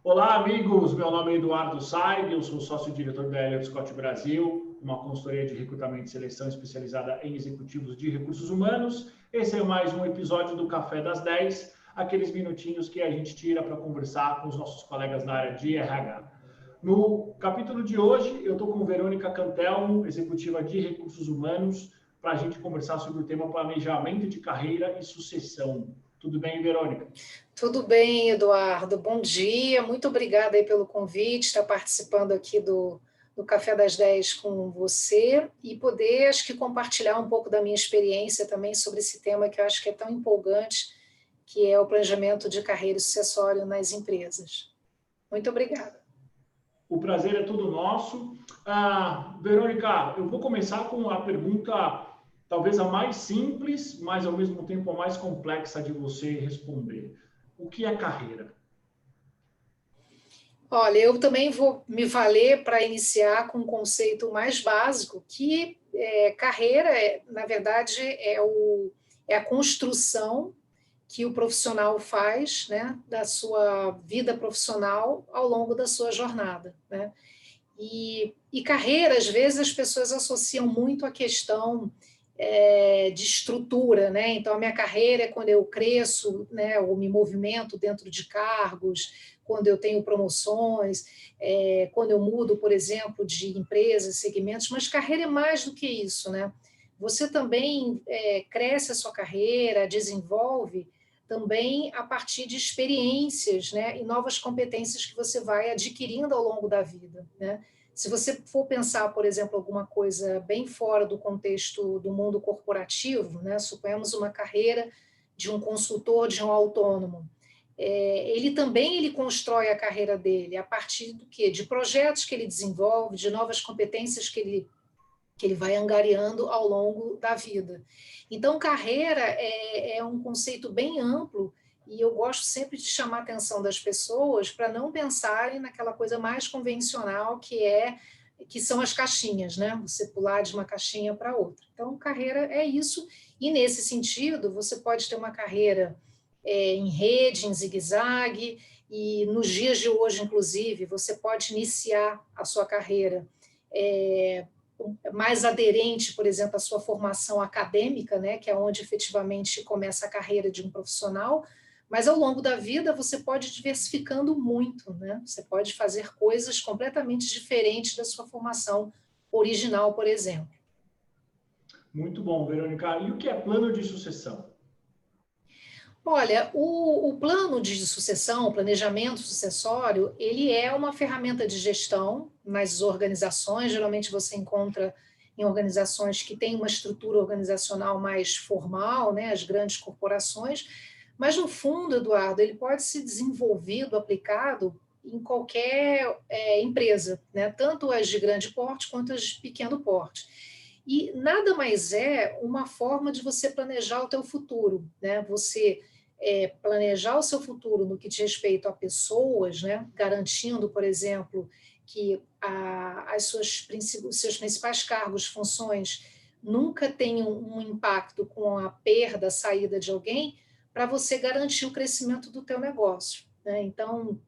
Olá, amigos. Meu nome é Eduardo Saib, eu sou sócio-diretor da Elliott Scott Brasil, uma consultoria de recrutamento e seleção especializada em executivos de recursos humanos. Esse é mais um episódio do Café das 10, aqueles minutinhos que a gente tira para conversar com os nossos colegas da área de RH. No capítulo de hoje, eu estou com Verônica Cantelmo, executiva de recursos humanos, para a gente conversar sobre o tema planejamento de carreira e sucessão. Tudo bem, Verônica? Tudo bem, Eduardo. Bom dia. Muito obrigada aí pelo convite, estar participando aqui do Café das 10 com você e poder, acho que, compartilhar um pouco da minha experiência também sobre esse tema que eu acho que é tão empolgante, que é o planejamento de carreira e sucessório nas empresas. Muito obrigada. O prazer é todo nosso. Verônica, eu vou começar com a pergunta, talvez a mais simples, mas ao mesmo tempo a mais complexa de você responder. O que é carreira? Olha, eu também vou me valer para iniciar com um conceito mais básico, que carreira, na verdade, é a construção que o profissional faz, né, da sua vida profissional ao longo da sua jornada, né? E carreira, às vezes, as pessoas associam muito a questão de estrutura, né? Então, a minha carreira é quando eu cresço, né, ou me movimento dentro de cargos, quando eu tenho promoções, quando eu mudo, por exemplo, de empresas, segmentos, mas carreira é mais do que isso, né? Você também cresce a sua carreira, desenvolve também a partir de experiências, né, e novas competências que você vai adquirindo ao longo da vida, né? Se você for pensar, por exemplo, alguma coisa bem fora do contexto do mundo corporativo, né, suponhamos uma carreira de um consultor, de um autônomo, ele constrói a carreira dele a partir do quê? De projetos que ele desenvolve, de novas competências que ele vai angariando ao longo da vida. Então, carreira é um conceito bem amplo e eu gosto sempre de chamar a atenção das pessoas para não pensarem naquela coisa mais convencional que são as caixinhas, né? Você pular de uma caixinha para outra. Então, carreira é isso, e nesse sentido, você pode ter uma carreira em rede, em zigue-zague, e nos dias de hoje, inclusive, você pode iniciar a sua carreira mais aderente, por exemplo, à sua formação acadêmica, né, que é onde efetivamente começa a carreira de um profissional, mas ao longo da vida você pode ir diversificando muito, né? Você pode fazer coisas completamente diferentes da sua formação original, por exemplo. Muito bom, Verônica. E o que é plano de sucessão? Olha, o plano de sucessão, o planejamento sucessório, ele é uma ferramenta de gestão nas organizações. Geralmente você encontra em organizações que têm uma estrutura organizacional mais formal, né, as grandes corporações, mas no fundo, Eduardo, ele pode ser desenvolvido, aplicado em qualquer empresa, né, tanto as de grande porte quanto as de pequeno porte. E nada mais é uma forma de você planejar o teu futuro, né? Você planejar o seu futuro no que diz respeito a pessoas, né? Garantindo, por exemplo, que os seus principais cargos, funções, nunca tenham um impacto com a perda, a saída de alguém, para você garantir o crescimento do teu negócio, né? Então,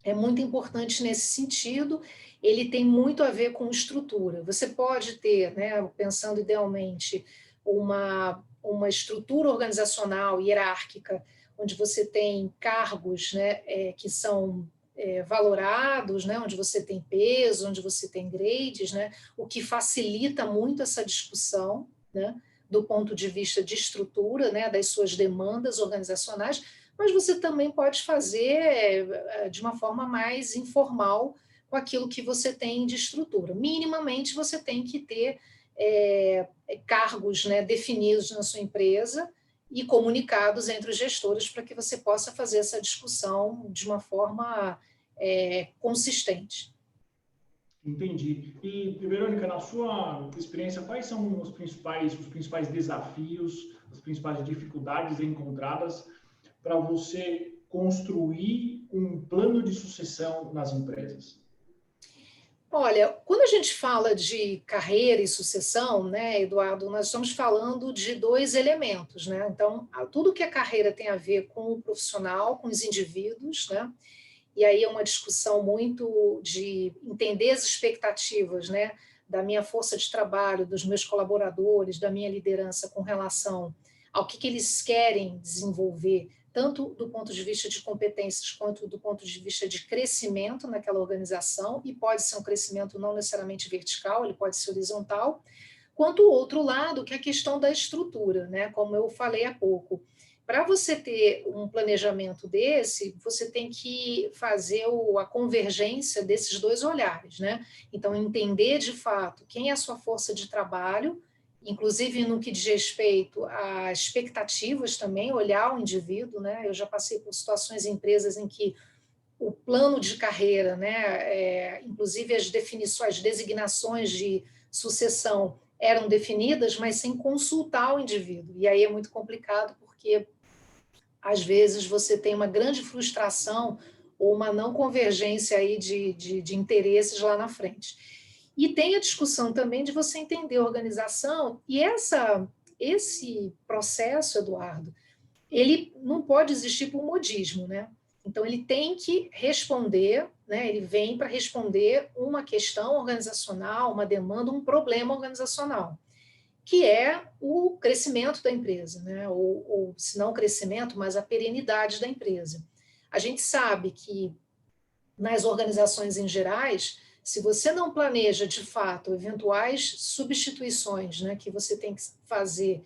é muito importante nesse sentido, ele tem muito a ver com estrutura. Você pode ter, né, pensando idealmente, uma estrutura organizacional hierárquica, onde você tem cargos, né, que são valorados, né, onde você tem peso, onde você tem grades, né, o que facilita muito essa discussão, né, do ponto de vista de estrutura, né, das suas demandas organizacionais, mas você também pode fazer de uma forma mais informal com aquilo que você tem de estrutura. Minimamente você tem que ter cargos, né, definidos na sua empresa e comunicados entre os gestores para que você possa fazer essa discussão de uma forma consistente. Entendi. E, Verônica, na sua experiência, quais são os principais desafios, as principais dificuldades encontradas para você construir um plano de sucessão nas empresas? Olha, quando a gente fala de carreira e sucessão, né, Eduardo, nós estamos falando de dois elementos, né? Então, tudo que a carreira tem a ver com o profissional, com os indivíduos, né? e aí é uma discussão muito de entender as expectativas, né, da minha força de trabalho, dos meus colaboradores, da minha liderança com relação ao que eles querem desenvolver, tanto do ponto de vista de competências quanto do ponto de vista de crescimento naquela organização, e pode ser um crescimento não necessariamente vertical, ele pode ser horizontal, quanto o outro lado, que é a questão da estrutura, né? Como eu falei há pouco. Para você ter um planejamento desse, você tem que fazer a convergência desses dois olhares, né? Então, entender de fato quem é a sua força de trabalho, inclusive no que diz respeito a expectativas também, olhar o indivíduo, né? Eu já passei por situações em empresas em que o plano de carreira, né? Inclusive as definições, as designações de sucessão eram definidas, mas sem consultar o indivíduo. E aí é muito complicado, porque às vezes você tem uma grande frustração ou uma não convergência aí de interesses lá na frente. E tem a discussão também de você entender a organização, e esse processo, Eduardo, ele não pode existir por modismo, né? Então, ele tem que responder, né? Ele vem para responder uma questão organizacional, uma demanda, um problema organizacional, que é o crescimento da empresa, né? Ou se não o crescimento, mas a perenidade da empresa. A gente sabe que nas organizações em gerais, se você não planeja de fato eventuais substituições, né, que você tem que fazer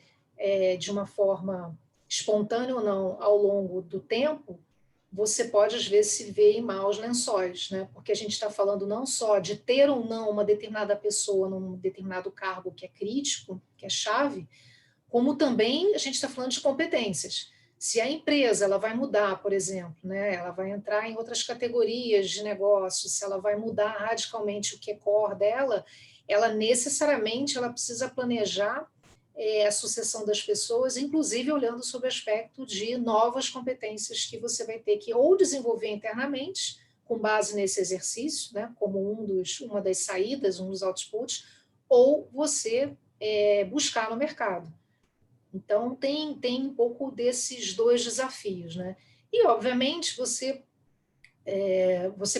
de uma forma espontânea ou não ao longo do tempo, você pode às vezes se ver em maus lençóis, né? Porque a gente está falando não só de ter ou não uma determinada pessoa num determinado cargo que é crítico, que é chave, como também a gente está falando de competências. Se a empresa ela vai mudar, por exemplo, né, ela vai entrar em outras categorias de negócio, se ela vai mudar radicalmente o que é core dela, ela necessariamente ela precisa planejar a sucessão das pessoas, inclusive olhando sob o aspecto de novas competências que você vai ter que ou desenvolver internamente, com base nesse exercício, né, como uma das saídas, um dos outputs, ou você buscar no mercado. Então, tem um pouco desses dois desafios, né? E, obviamente, você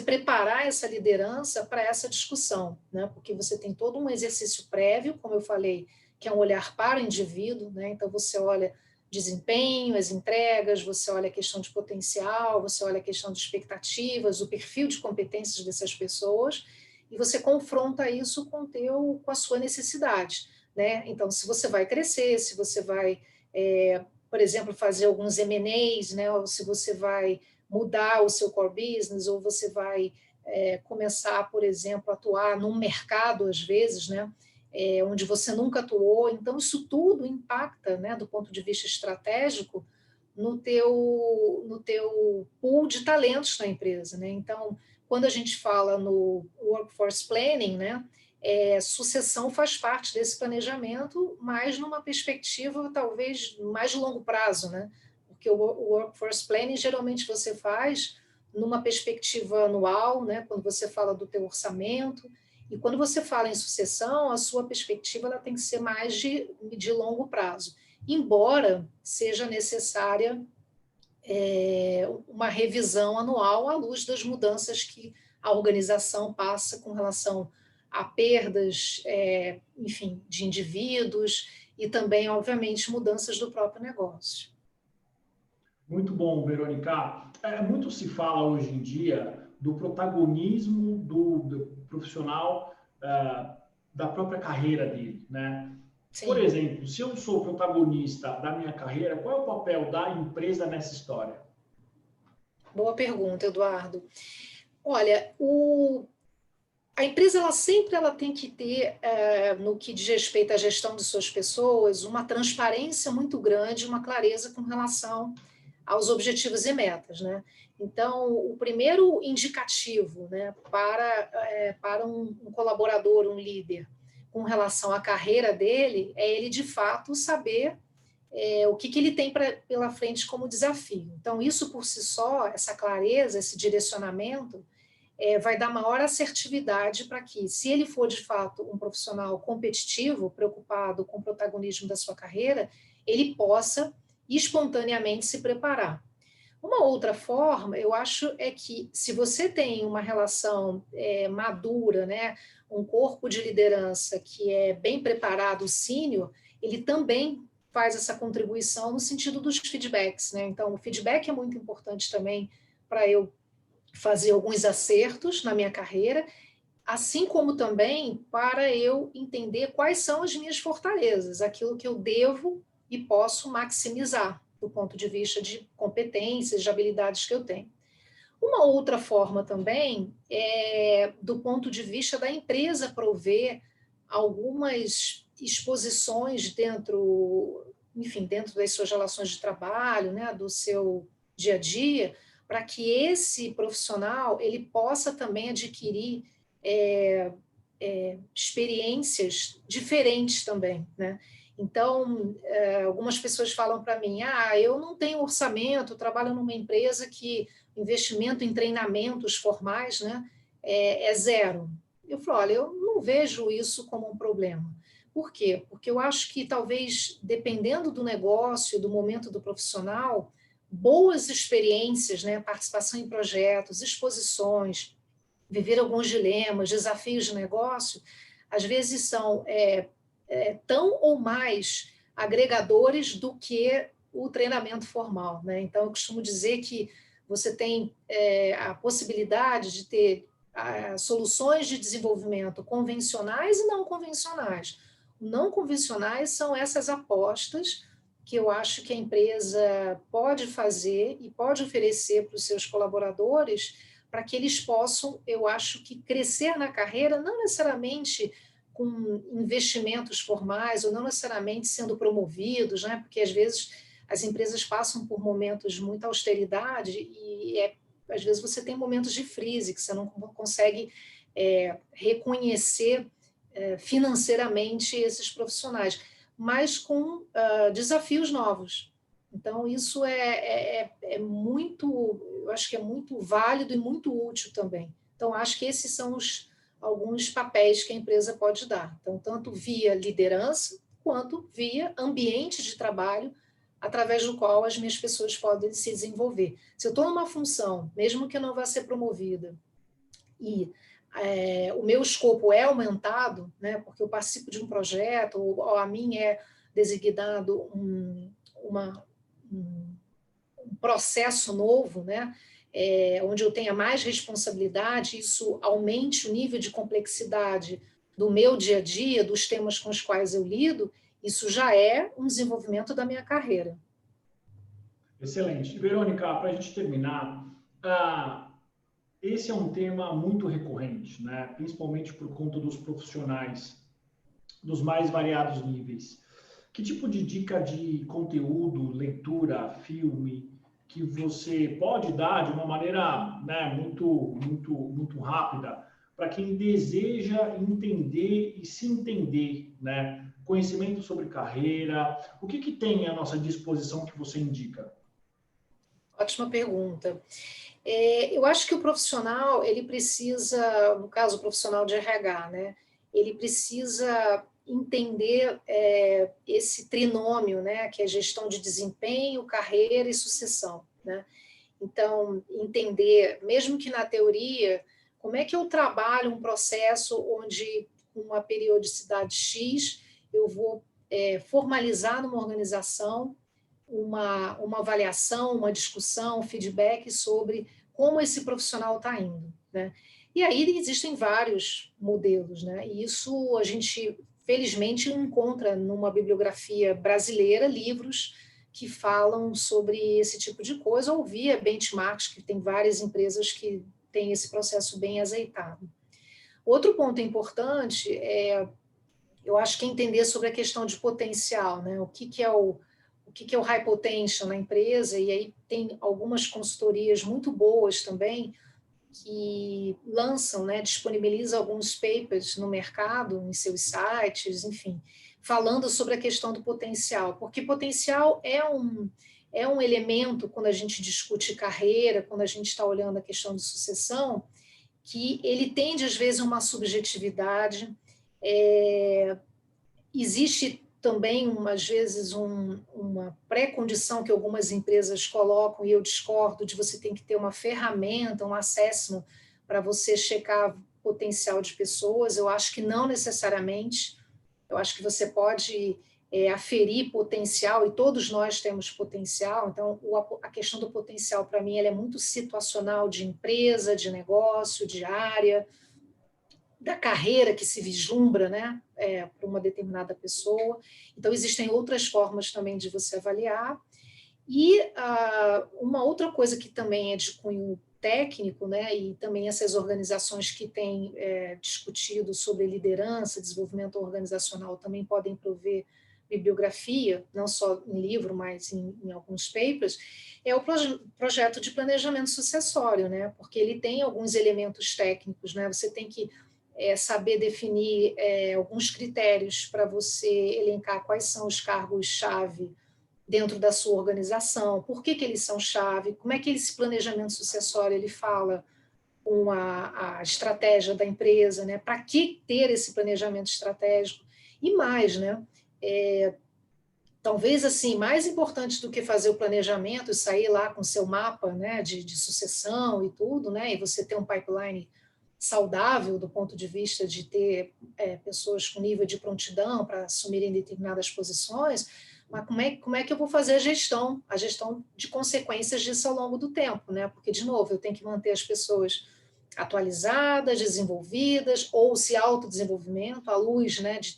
preparar essa liderança para essa discussão, né? Porque você tem todo um exercício prévio, como eu falei, que é um olhar para o indivíduo, né? Então, você olha desempenho, as entregas, você olha a questão de potencial, você olha a questão de expectativas, o perfil de competências dessas pessoas, e você confronta isso com a sua necessidade, né? Então, se você vai crescer, se você vai, por exemplo, fazer alguns M&As, né? Ou se você vai mudar o seu core business, ou você vai começar, por exemplo, a atuar num mercado, às vezes, né? Onde você nunca atuou. Então, isso tudo impacta, né, do ponto de vista estratégico, no teu pool de talentos na empresa, né? Então, quando a gente fala no workforce planning, né, sucessão faz parte desse planejamento, mas numa perspectiva talvez mais de longo prazo, né? Porque o workforce planning geralmente você faz numa perspectiva anual, né? Quando você fala do teu orçamento, e quando você fala em sucessão, a sua perspectiva ela tem que ser mais de longo prazo, embora seja necessária uma revisão anual à luz das mudanças que a organização passa com relação a perdas, enfim, de indivíduos e também, obviamente, mudanças do próprio negócio. Muito bom, Verônica. Muito se fala hoje em dia do protagonismo do profissional, da própria carreira dele, né? Sim. Por exemplo, se eu sou protagonista da minha carreira, qual é o papel da empresa nessa história? Boa pergunta, Eduardo. Olha, a empresa ela tem que ter, no que diz respeito à gestão de suas pessoas, uma transparência muito grande, uma clareza com relação aos objetivos e metas, né? Então, o primeiro indicativo, né, para um colaborador, um líder, com relação à carreira dele, é ele, de fato, saber o que ele tem pela frente como desafio. Então, isso por si só, essa clareza, esse direcionamento, vai dar maior assertividade para que, se ele for de fato um profissional competitivo, preocupado com o protagonismo da sua carreira, ele possa espontaneamente se preparar. Uma outra forma, eu acho, é que se você tem uma relação madura, né, um corpo de liderança que é bem preparado, sênior, ele também faz essa contribuição no sentido dos feedbacks, né? Então, o feedback é muito importante também para eu fazer alguns acertos na minha carreira, assim como também para eu entender quais são as minhas fortalezas, aquilo que eu devo e posso maximizar do ponto de vista de competências, de habilidades que eu tenho. Uma outra forma também é do ponto de vista da empresa prover algumas exposições dentro, enfim, dentro das suas relações de trabalho, né, do seu dia a dia, para que esse profissional ele possa também adquirir experiências diferentes também, né? Então, algumas pessoas falam para mim, eu não tenho orçamento, trabalho numa empresa que investimento em treinamentos formais, né, é zero. Eu falo, olha, eu não vejo isso como um problema. Por quê? Porque eu acho que talvez, dependendo do negócio, do momento do profissional, boas experiências, né, participação em projetos, exposições, viver alguns dilemas, desafios de negócio, às vezes são tão ou mais agregadores do que o treinamento formal, né? Então, eu costumo dizer que você tem a possibilidade de ter soluções de desenvolvimento convencionais e não convencionais. Não convencionais são essas apostas que eu acho que a empresa pode fazer e pode oferecer para os seus colaboradores para que eles possam, eu acho que, crescer na carreira, não necessariamente com investimentos formais ou não necessariamente sendo promovidos, né? Porque às vezes as empresas passam por momentos de muita austeridade e às vezes você tem momentos de crise que você não consegue reconhecer financeiramente esses profissionais, mas com desafios novos. Então, isso é muito, eu acho que é muito válido e muito útil também. Então, acho que esses são alguns papéis que a empresa pode dar. Então, tanto via liderança, quanto via ambiente de trabalho, através do qual as minhas pessoas podem se desenvolver. Se eu estou numa função, mesmo que eu não vá ser promovida, e o meu escopo é aumentado, né, porque eu participo de um projeto, ou a mim é designado um processo novo, né, onde eu tenha mais responsabilidade, isso aumente o nível de complexidade do meu dia a dia, dos temas com os quais eu lido, isso já é um desenvolvimento da minha carreira. Excelente. Verônica, para a gente terminar, esse é um tema muito recorrente, né? Principalmente por conta dos profissionais dos mais variados níveis. Que tipo de dica de conteúdo, leitura, filme, que você pode dar de uma maneira, né, muito rápida para quem deseja entender e se entender, né? Conhecimento sobre carreira, o que tem à nossa disposição que você indica? Ótima pergunta. Eu acho que o profissional, ele precisa, no caso, o profissional de RH, né? Ele precisa entender esse trinômio, né? Que é gestão de desempenho, carreira e sucessão, né? Então, entender, mesmo que na teoria, como é que eu trabalho um processo onde, com uma periodicidade X, eu vou formalizar numa organização uma avaliação, uma discussão, um feedback sobre como esse profissional está indo, né? E aí existem vários modelos, né? E isso a gente, felizmente, encontra numa bibliografia brasileira livros que falam sobre esse tipo de coisa, ou via benchmarks, que tem várias empresas que têm esse processo bem azeitado. Outro ponto importante eu acho que é entender sobre a questão de potencial, né? O que é o high potential na empresa, e aí tem algumas consultorias muito boas também que lançam, né, disponibilizam alguns papers no mercado, em seus sites, enfim, falando sobre a questão do potencial, porque potencial é um elemento, quando a gente discute carreira, quando a gente está olhando a questão de sucessão, que ele tende, às vezes, a uma subjetividade, existe também, às vezes, uma pré-condição que algumas empresas colocam, e eu discordo, de você tem que ter uma ferramenta, um assessment, para você checar potencial de pessoas. Eu acho que não necessariamente. Eu acho que você pode aferir potencial, e todos nós temos potencial. Então, a questão do potencial, para mim, ela é muito situacional, de empresa, de negócio, de área, da carreira que se vislumbra, né, para uma determinada pessoa. Então, existem outras formas também de você avaliar. E uma outra coisa que também é de cunho técnico, né, e também essas organizações que têm discutido sobre liderança, desenvolvimento organizacional, também podem prover bibliografia, não só em livro, mas em alguns papers, é o projeto de planejamento sucessório, né, porque ele tem alguns elementos técnicos, né, você tem que saber definir alguns critérios para você elencar quais são os cargos-chave dentro da sua organização, por que eles são chave, como é que esse planejamento sucessório ele fala com a estratégia da empresa, né? Para que ter esse planejamento estratégico? E mais, né? Talvez assim, mais importante do que fazer o planejamento e sair lá com seu mapa, né, de sucessão e tudo, né, e você ter um pipeline saudável do ponto de vista de ter pessoas com nível de prontidão para assumirem determinadas posições, mas como é que eu vou fazer a gestão de consequências disso ao longo do tempo, né? Porque, de novo, eu tenho que manter as pessoas atualizadas, desenvolvidas, ou se autodesenvolvimento, à luz, né, de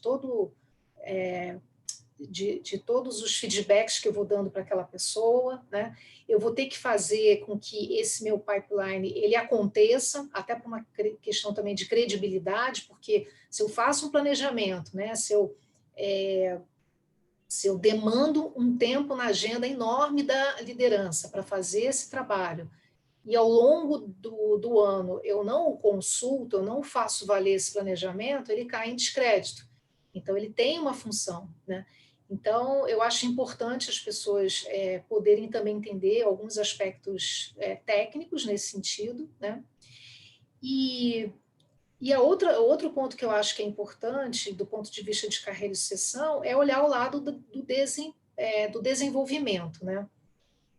todos os feedbacks que eu vou dando para aquela pessoa, né? Eu vou ter que fazer com que esse meu pipeline ele aconteça, até por uma questão também de credibilidade, porque se eu faço um planejamento, né? Se eu demando um tempo na agenda enorme da liderança para fazer esse trabalho, e ao longo do ano eu não o consulto, eu não faço valer esse planejamento, ele cai em descrédito. Então, ele tem uma função, né? Então, eu acho importante as pessoas poderem também entender alguns aspectos técnicos nesse sentido, né? E outro ponto que eu acho que é importante, do ponto de vista de carreira e sucessão, é olhar o lado do desenvolvimento, né?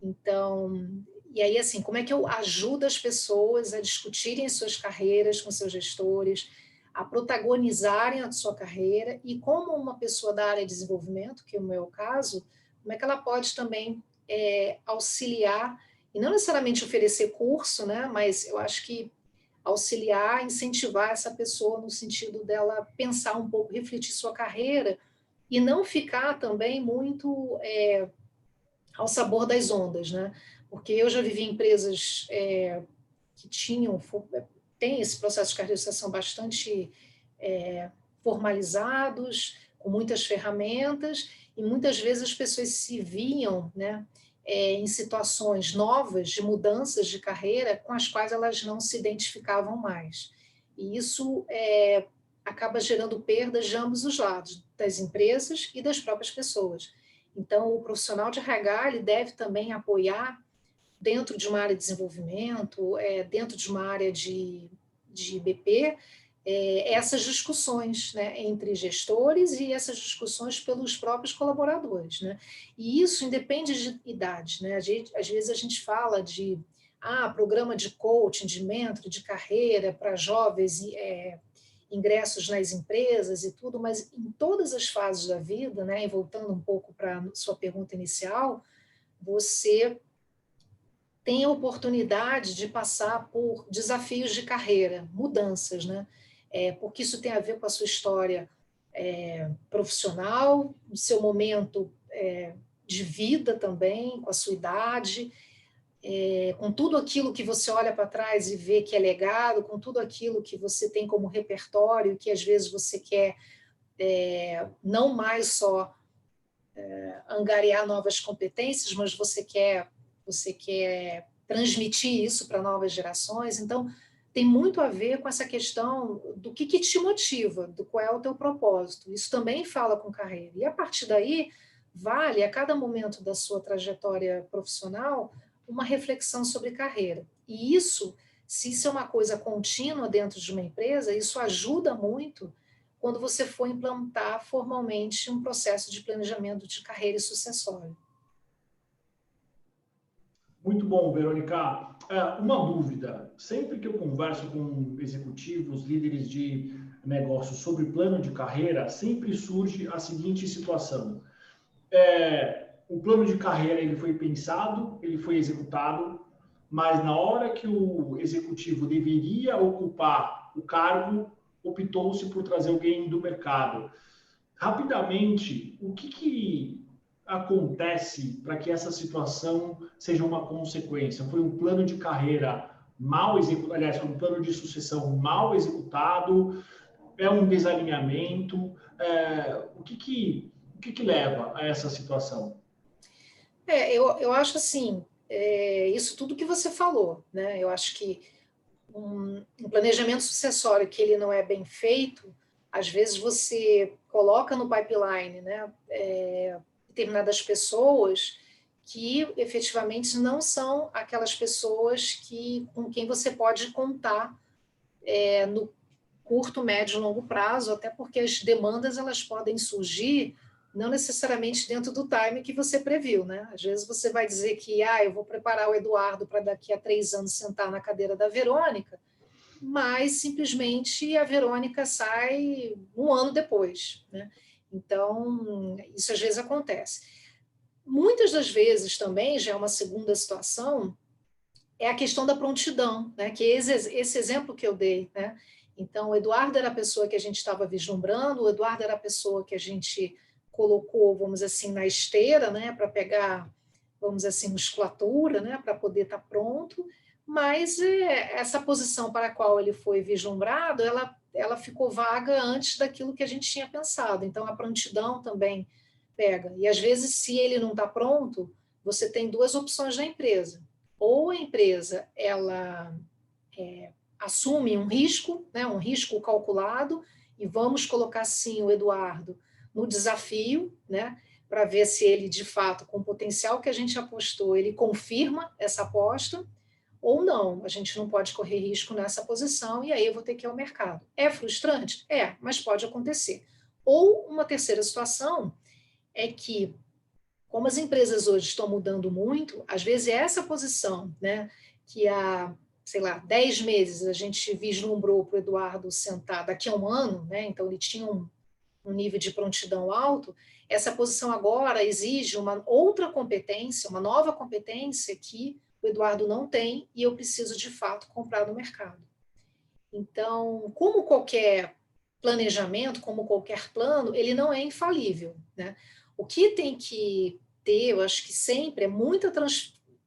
Então, e aí, assim, como é que eu ajudo as pessoas a discutirem suas carreiras com seus gestores, a protagonizarem a sua carreira, e como uma pessoa da área de desenvolvimento, que é o meu caso, como é que ela pode também auxiliar, e não necessariamente oferecer curso, né, mas eu acho que auxiliar, incentivar essa pessoa no sentido dela pensar um pouco, refletir sua carreira, e não ficar também muito ao sabor das ondas, né? Porque eu já vivi em empresas que têm esse processo de carreirização bastante formalizados, com muitas ferramentas, e muitas vezes as pessoas se viam, né, em situações novas de mudanças de carreira com as quais elas não se identificavam mais. E isso acaba gerando perdas de ambos os lados, das empresas e das próprias pessoas. Então, o profissional de RH ele deve também apoiar, dentro de uma área de desenvolvimento, dentro de uma área de BP, essas discussões, né, entre gestores, e essas discussões pelos próprios colaboradores, né? E isso independe de idade, né? Às vezes a gente fala de programa de coaching, de mentoring, de carreira para jovens, ingressos nas empresas e tudo, mas em todas as fases da vida, né, e voltando um pouco para a sua pergunta inicial, você tem a oportunidade de passar por desafios de carreira, mudanças, né? Porque isso tem a ver com a sua história profissional, o seu momento de vida também, com a sua idade, com tudo aquilo que você olha para trás e vê que é legado, com tudo aquilo que você tem como repertório, que às vezes você quer não mais só angariar novas competências, mas você quer transmitir isso para novas gerações. Então, tem muito a ver com essa questão do que te motiva, do qual é o teu propósito. Isso também fala com carreira. E, a partir daí, vale, a cada momento da sua trajetória profissional, uma reflexão sobre carreira. E isso, se isso é uma coisa contínua dentro de uma empresa, isso ajuda muito quando você for implantar formalmente um processo de planejamento de carreira e sucessório. Muito bom, Verônica. Uma dúvida. Sempre que eu converso com executivos, líderes de negócios sobre plano de carreira, sempre surge a seguinte situação. O plano de carreira ele foi pensado, ele foi executado, mas na hora que o executivo deveria ocupar o cargo, optou-se por trazer alguém do mercado. Rapidamente, o que acontece para que essa situação seja uma consequência? Foi um plano de carreira mal executado, aliás, foi um plano de sucessão mal executado, é um desalinhamento, o que leva a essa situação? Eu acho assim, isso tudo que você falou, né? Eu acho que um planejamento sucessório que ele não é bem feito, às vezes você coloca no pipeline, né, determinadas pessoas que efetivamente não são aquelas pessoas com quem você pode contar no curto, médio e longo prazo, até porque as demandas elas podem surgir não necessariamente dentro do time que você previu, né? Às vezes você vai dizer que eu vou preparar o Eduardo para daqui a 3 anos sentar na cadeira da Verônica, mas simplesmente a Verônica sai um ano depois, né? Então, isso às vezes acontece. Muitas das vezes também, já é uma segunda situação, é a questão da prontidão, né? Que esse exemplo que eu dei, né? Então, o Eduardo era a pessoa que a gente estava vislumbrando, o Eduardo era a pessoa que a gente colocou, vamos dizer assim, na esteira, né? Para pegar, vamos dizer assim, musculatura, né? Para poder estar pronto, mas essa posição para a qual ele foi vislumbrado, ela ficou vaga antes daquilo que a gente tinha pensado. Então, a prontidão também pega. E, às vezes, se ele não está pronto, você tem duas opções na empresa. Ou a empresa ela assume um risco, né, um risco calculado, e vamos colocar sim o Eduardo no desafio, né, para ver se ele de fato, com o potencial que a gente apostou, ele confirma essa aposta, ou não, a gente não pode correr risco nessa posição, e aí eu vou ter que ir ao mercado. É frustrante? Mas pode acontecer. Ou uma terceira situação é que, como as empresas hoje estão mudando muito, às vezes essa posição, né, que há, sei lá, 10 meses a gente vislumbrou para o Eduardo sentar daqui a um ano, né, então ele tinha um nível de prontidão alto, essa posição agora exige uma outra competência, uma nova competência que o Eduardo não tem e eu preciso, de fato, comprar no mercado. Então, como qualquer planejamento, como qualquer plano, ele não é infalível, né? O que tem que ter, eu acho que sempre, é muita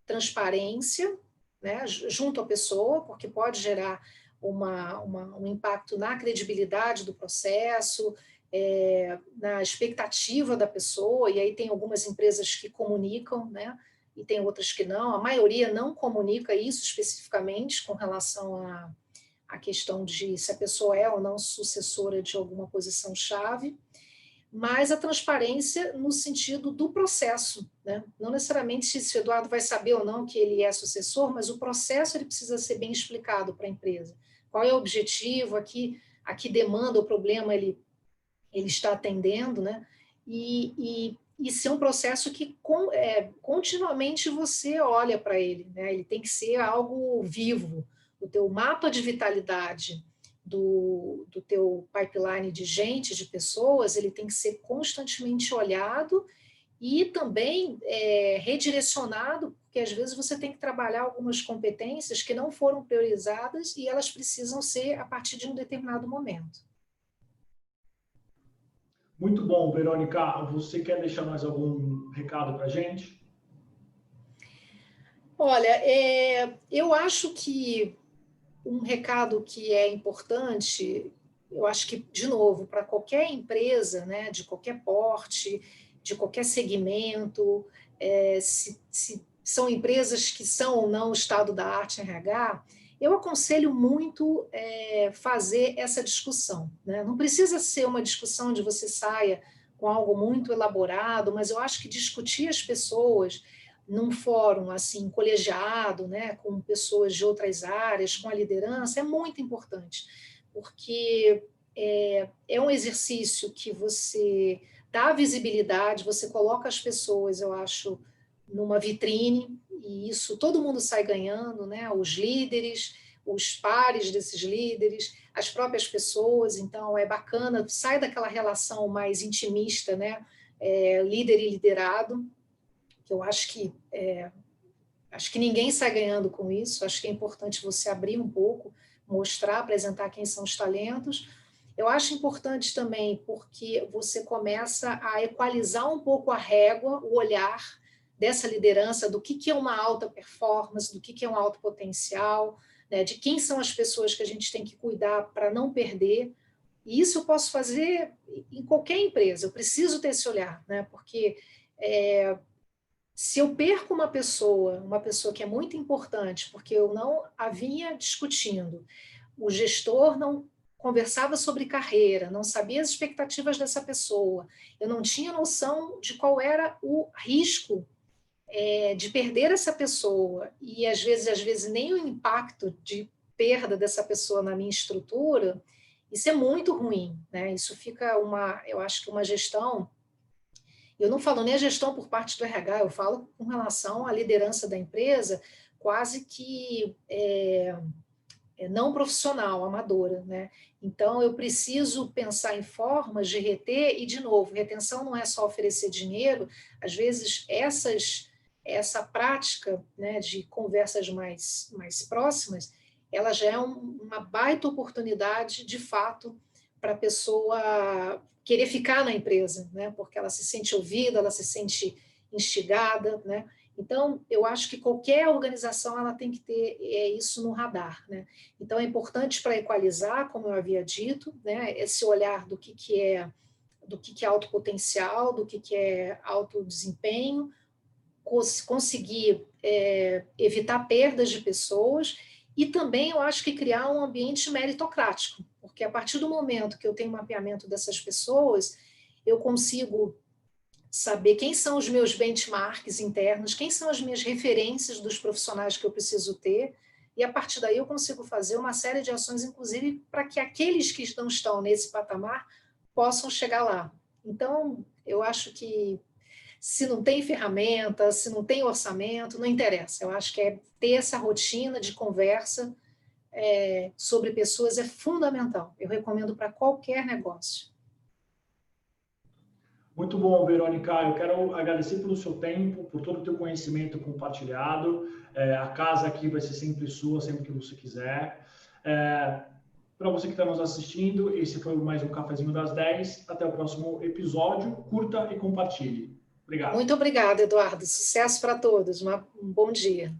transparência, né, junto à pessoa, porque pode gerar um impacto na credibilidade do processo, na expectativa da pessoa, e aí tem algumas empresas que comunicam, né, e tem outras que não. A maioria não comunica isso especificamente com relação a questão de se a pessoa é ou não sucessora de alguma posição-chave, mas a transparência no sentido do processo, né? Não necessariamente se o Eduardo vai saber ou não que ele é sucessor, mas o processo ele precisa ser bem explicado para a empresa. Qual é o objetivo, a que demanda o problema ele está atendendo, né? E ser um processo que continuamente você olha para ele, né? Ele tem que ser algo vivo. O teu mapa de vitalidade do teu pipeline de gente, de pessoas, ele tem que ser constantemente olhado e também redirecionado, porque às vezes você tem que trabalhar algumas competências que não foram priorizadas e elas precisam ser a partir de um determinado momento. Muito bom, Verônica. Você quer deixar mais algum recado para a gente? Olha, eu acho que um recado que é importante, eu acho que, de novo, para qualquer empresa, né, de qualquer porte, de qualquer segmento, se são empresas que são ou não estado da arte RH, eu aconselho muito fazer essa discussão, né? Não precisa ser uma discussão de você saia com algo muito elaborado, mas eu acho que discutir as pessoas num fórum assim colegiado, né, com pessoas de outras áreas, com a liderança, é muito importante, porque é um exercício que você dá visibilidade, você coloca as pessoas, eu acho, numa vitrine, e isso todo mundo sai ganhando, né? Os líderes, os pares desses líderes, as próprias pessoas, então é bacana, sai daquela relação mais intimista, né? Líder e liderado, que eu acho que ninguém sai ganhando com isso, acho que é importante você abrir um pouco, mostrar, apresentar quem são os talentos. Eu acho importante também porque você começa a equalizar um pouco a régua, o olhar dessa liderança, do que é uma alta performance, do que é um alto potencial, né, de quem são as pessoas que a gente tem que cuidar para não perder. E isso eu posso fazer em qualquer empresa, eu preciso ter esse olhar, né, porque se eu perco uma pessoa que é muito importante, porque eu não a vinha discutindo, o gestor não conversava sobre carreira, não sabia as expectativas dessa pessoa, eu não tinha noção de qual era o risco de perder essa pessoa, e às vezes nem o impacto de perda dessa pessoa na minha estrutura, isso é muito ruim, né? Isso fica eu acho que uma gestão. Eu não falo nem a gestão por parte do RH, eu falo com relação à liderança da empresa, quase que não profissional, amadora, né? Então, eu preciso pensar em formas de reter, e, de novo, retenção não é só oferecer dinheiro, às vezes essa prática, né, de conversas mais próximas, ela já é uma baita oportunidade, de fato, para a pessoa querer ficar na empresa, né? Porque ela se sente ouvida, ela se sente instigada, né? Então, eu acho que qualquer organização ela tem que ter isso no radar, né? Então, é importante para equalizar, como eu havia dito, né? Esse olhar do que é alto potencial, do que é alto desempenho, conseguir evitar perdas de pessoas, e também eu acho que criar um ambiente meritocrático, porque a partir do momento que eu tenho um mapeamento dessas pessoas, eu consigo saber quem são os meus benchmarks internos, quem são as minhas referências dos profissionais que eu preciso ter, e a partir daí eu consigo fazer uma série de ações, inclusive para que aqueles que não estão nesse patamar possam chegar lá. Então, eu acho que se não tem ferramenta, se não tem orçamento, não interessa. Eu acho que ter essa rotina de conversa sobre pessoas é fundamental. Eu recomendo para qualquer negócio. Muito bom, Verônica. Eu quero agradecer pelo seu tempo, por todo o teu conhecimento compartilhado. A casa aqui vai ser sempre sua, sempre que você quiser. Para você que está nos assistindo, esse foi mais um Cafezinho das 10. Até o próximo episódio. Curta e compartilhe. Obrigado. Muito obrigada, Eduardo. Sucesso para todos. Um bom dia.